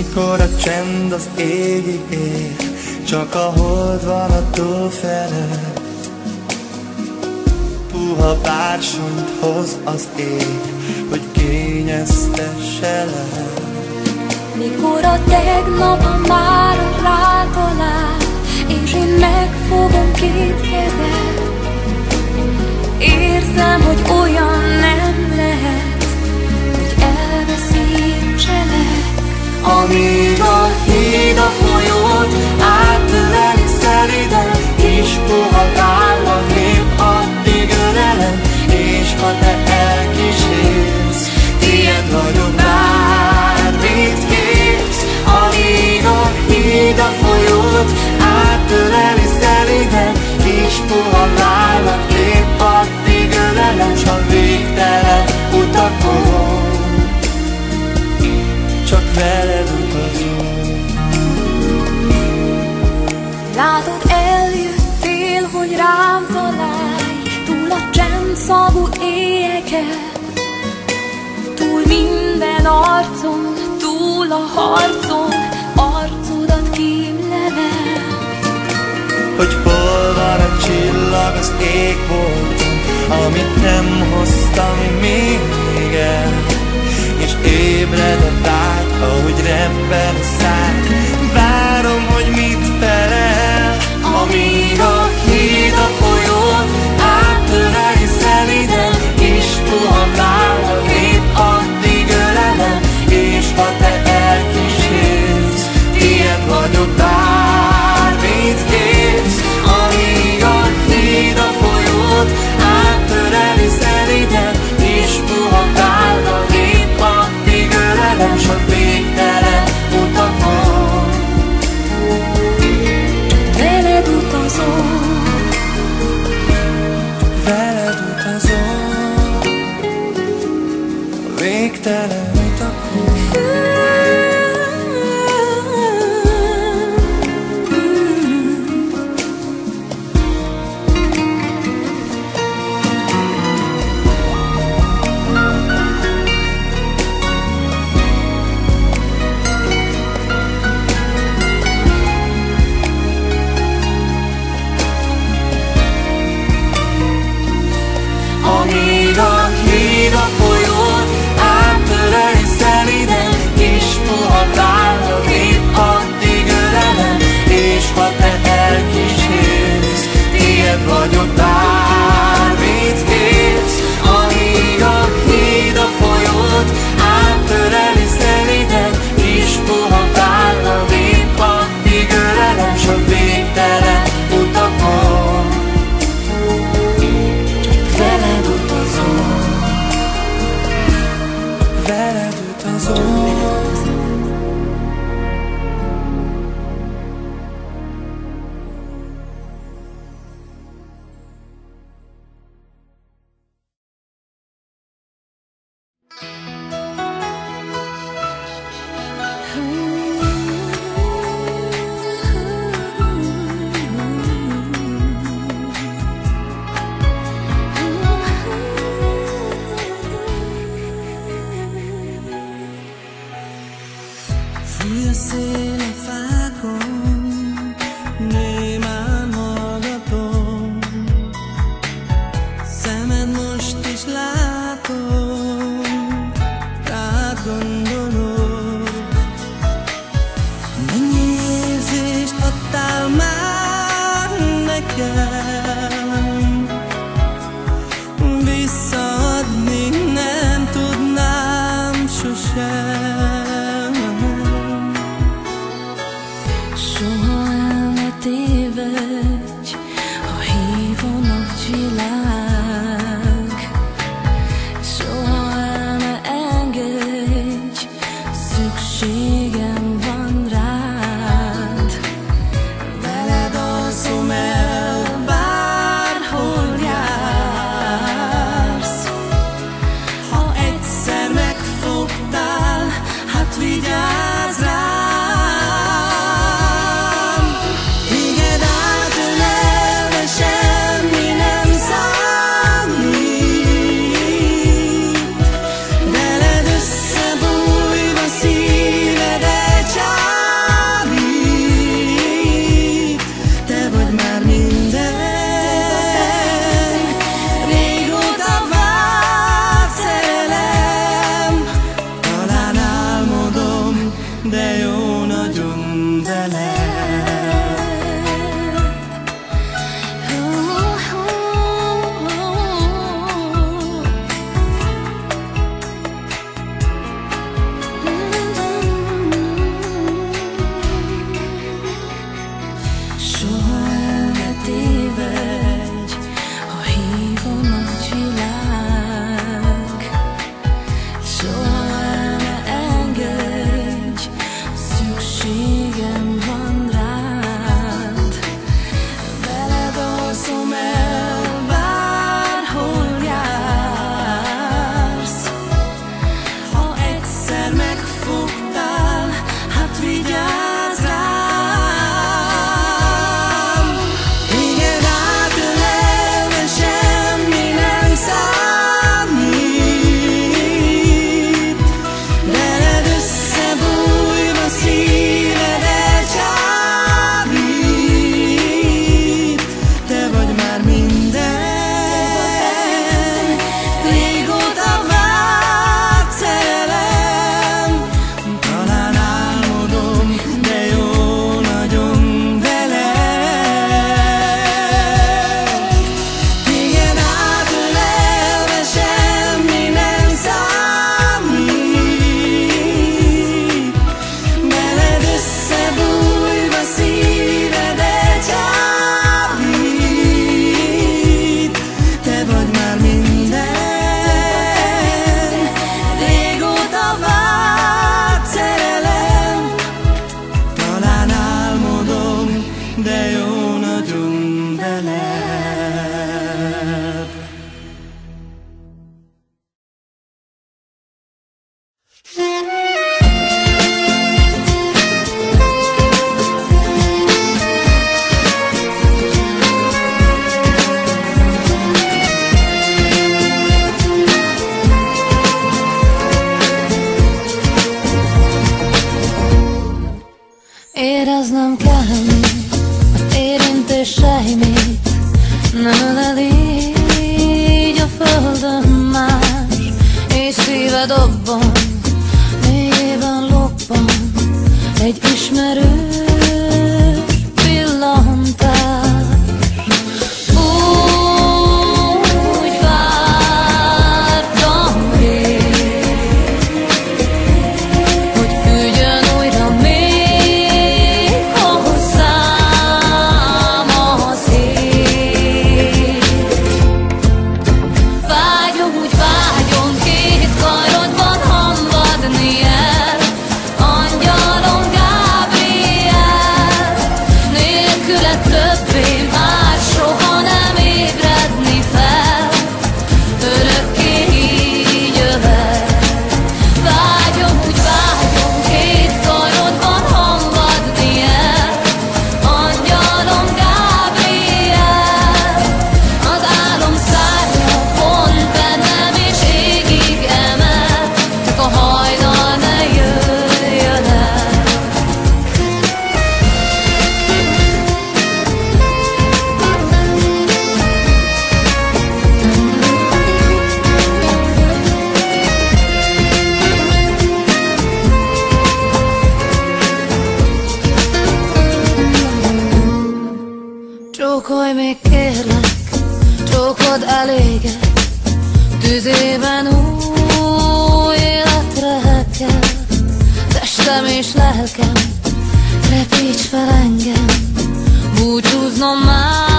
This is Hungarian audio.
Mikor a csend az égig ér, csak a hold van a tó felett. Puha bársonyt hoz az ég, hogy kényeztesse le. Mikor a tegnap a mára rátalál, és én megfogom két kezed, érzem, hogy olyan nem lehet, hogy elveszítselek. Amíg a híd a folyót átöleli szeliden, kis puha vállam lép, addig ölelem, és ha te elkísérsz, tiéd vagyok, bármit kérsz. Amíg a híd a folyót átöleli szeliden, kis puha vállam lép, addig ölelem, s a végtelen utakon csak veled utazom. Látod, eljöttél, hogy rám találj, túl a csendszagú éjeken, túl minden arcon, túl a harcon, arcodat kímlelem. Hogy hol van a csillag az égbolton, amit nem hoztam még el, és ébred a vágy, ahogy rebben a szád. Várom, hogy mit felel. Amíg a híd a folyón átöleli szeliden, kis puha vállam lép, addig ölelem, és ha te elkísérsz, tiéd vagyok, bármit kérsz. Amíg a híd a folyót átöleli szeliden, kis puha vállam lép, addig ölelem, s a végtelen utakon Veled utazom, veled utazom, végtelen utakon. Amíg a híd a folyón átöleli szeliden, kis puha vállam lép, addig ölelem, és ha te elkísérsz, tiéd vagyok, bármit kérsz. Amíg a híd a folyót átöleli szeliden, kis puha vállam lép, addig ölelem, s a végtelen utakon veled utazom, veled utazom. Fúj a szél a fákon, némán hallgatom, szemed most is látom, rád gondolok. Mennyi érzést adtál már nekem, visszaadni nem tudnám sosem. Éreznem kell az érintéseimet, nem ölel így a földön más, és szíve dobban, mélyében lobban egy ismerős pillantás. Úgy vártam rég, hogy küldjön újra még hozzám a szél. Vágyom, úgy vágyom, két karodban hamvadni el, angyalom Gábriel, nélküle többé már soha nem ébredni fel, örökké így ölel. Vágyom, úgy vágyom, két karodban hamvadni el, angyalom Gábriel, az álom szárnya pont bennem és égig emel, csak a hajnal ne jöjjön el. Csókolj még kérlek, csókod eléget, tüzében új életre kell. Testem és lelkem, repíts fel engem, búcsúznom már